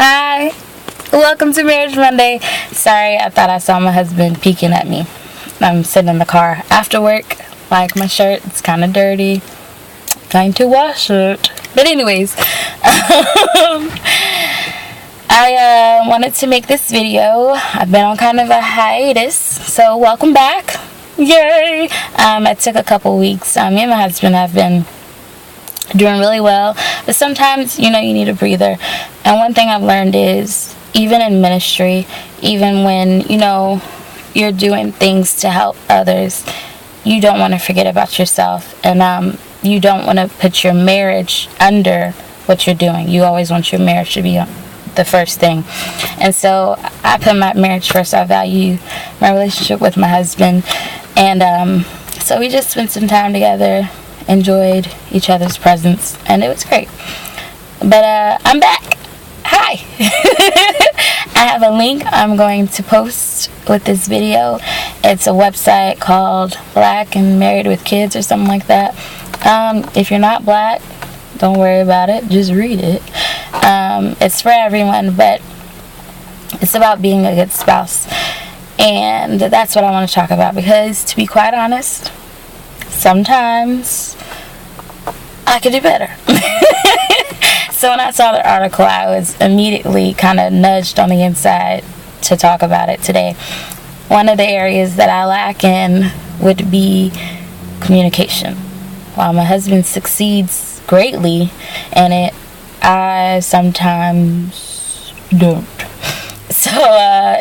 Hi, welcome to Marriage Monday. Sorry, I thought I saw my husband peeking at me. I'm sitting in the car after work, like my shirt, it's kind of dirty. Time to wash it. But anyways, I wanted to make this video. I've been on kind of a hiatus, so welcome back. Yay! I took a couple weeks. Me and my husband have been doing really well, but sometimes you need a breather. And one thing I've learned is, even in ministry, even when you're doing things to help others, you don't want to forget about yourself, and you don't want to put your marriage under what you're doing. You always want your marriage to be the first thing. And so I put my marriage first. I value my relationship with my husband, and so we just spent some time together, enjoyed each other's presence, and it was great. But I'm back. Hi. I have a link I'm going to post with this video. It's a website called Black and Married with Kids or something like that. If you're not black, don't worry about it, just read it. It's for everyone, but it's about being a good spouse, and that's what I want to talk about, because to be quite honest, sometimes I could do better. So when I saw the article, I was immediately kind of nudged on the inside to talk about it today. One of the areas that I lack in would be communication. While my husband succeeds greatly in it, I sometimes don't. So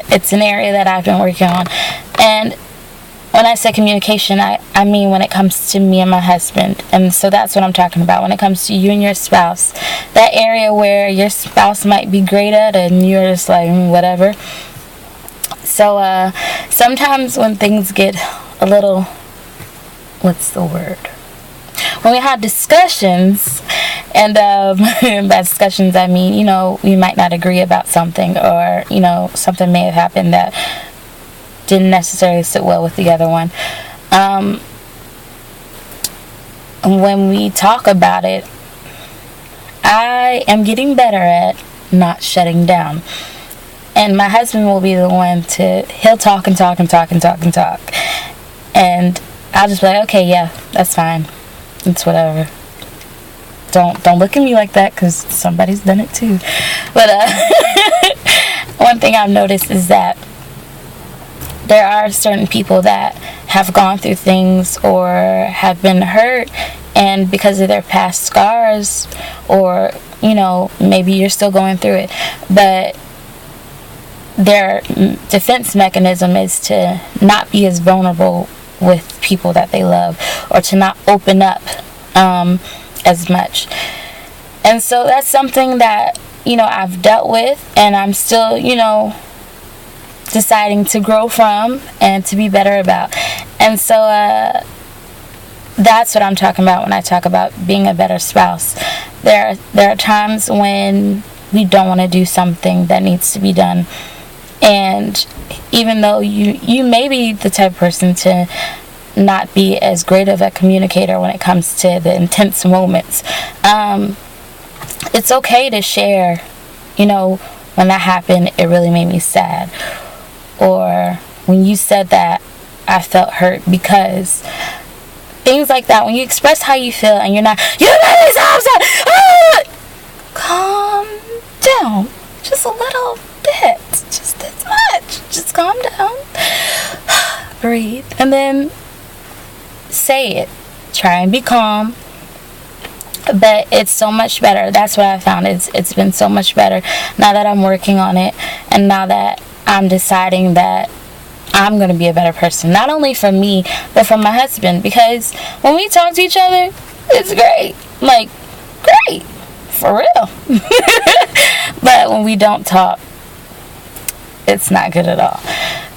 it's an area that I've been working on. And when I say communication, I mean when it comes to me and my husband. And so that's what I'm talking about. When it comes to you and your spouse, that area where your spouse might be great at and you're just like, whatever. So sometimes when things get a little, what's the word? When we have discussions, and by discussions I mean, we might not agree about something, or, something may have happened that didn't necessarily sit well with the other one. When we talk about it, I am getting better at not shutting down. And my husband will be the one he'll talk and talk and talk and talk and talk. And I'll just be like, okay, yeah, that's fine. It's whatever. Don't look at me like that, because somebody's done it too. But one thing I've noticed is that there are certain people that have gone through things or have been hurt, and because of their past scars, or maybe you're still going through it, but their defense mechanism is to not be as vulnerable with people that they love, or to not open up as much. And so that's something that I've dealt with, and I'm still deciding to grow from and to be better about. And so that's what I'm talking about when I talk about being a better spouse. There are times when we don't want to do something that needs to be done, and even though you may be the type of person to not be as great of a communicator when it comes to the intense moments, it's okay to share, when that happened, it really made me sad. Or when you said that, I felt hurt, because things like that, when you express how you feel and you're not, you made me so upset, calm down just a little bit, just this much, just calm down, breathe, and then say it. Try and be calm. But it's so much better. That's what I found. It's been so much better now that I'm working on it, and now that I'm deciding that I'm going to be a better person, not only for me, but for my husband. Because when we talk to each other, it's great. Like, great. For real. But when we don't talk, it's not good at all.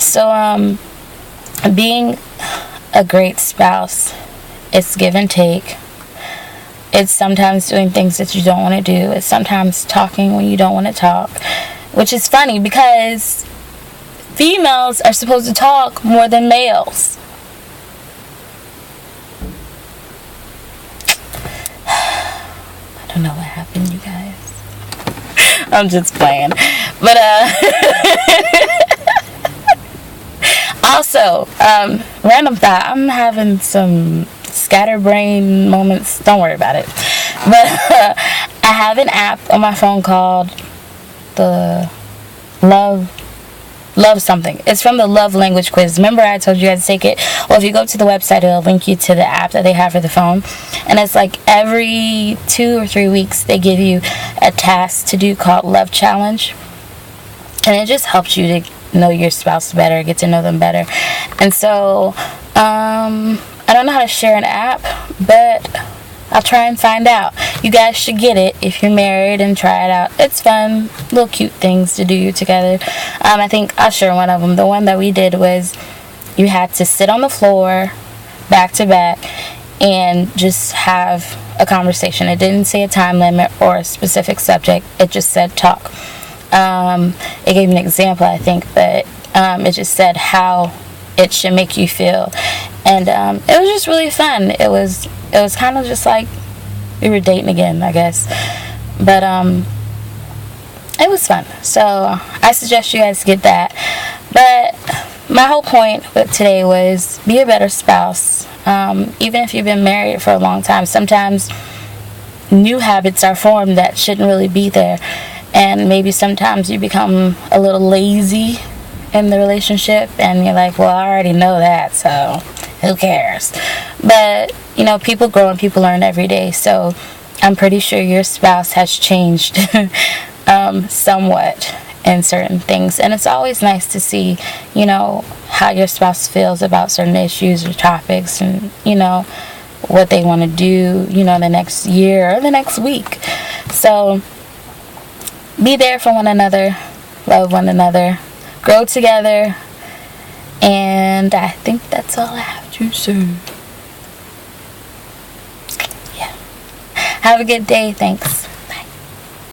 So, being a great spouse, it's give and take. It's sometimes doing things that you don't want to do. It's sometimes talking when you don't want to talk. Which is funny, because females are supposed to talk more than males. I don't know what happened, you guys. I'm just playing. But also, random thought. I'm having some scatterbrain moments. Don't worry about it. But I have an app on my phone called the Love something. It's from the Love Language Quiz. Remember I told you I had to take it? Well, if you go to the website, it'll link you to the app that they have for the phone. And it's like every 2 or 3 weeks they give you a task to do called Love Challenge. And it just helps you to know your spouse better, get to know them better. And so, I don't know how to share an app, but I'll try and find out. You guys should get it if you're married and try it out. It's fun. Little cute things to do together. I think I'll share one of them. The one that we did was you had to sit on the floor back to back and just have a conversation. It didn't say a time limit or a specific subject. It just said talk. It gave an example, I think, but it just said how it should make you feel. And it was just really fun. It was kind of just like we were dating again, I guess. But it was fun. So I suggest you guys get that. But my whole point with today was be a better spouse. Even if you've been married for a long time, sometimes new habits are formed that shouldn't really be there. And maybe sometimes you become a little lazy in the relationship and you're like, well, I already know that, so who cares? But people grow and people learn every day. So I'm pretty sure your spouse has changed somewhat in certain things. And it's always nice to see, how your spouse feels about certain issues or topics and, what they want to do, the next year or the next week. So be there for one another, love one another, grow together, and I think that's all I have to say. Yeah. Have a good day. Thanks.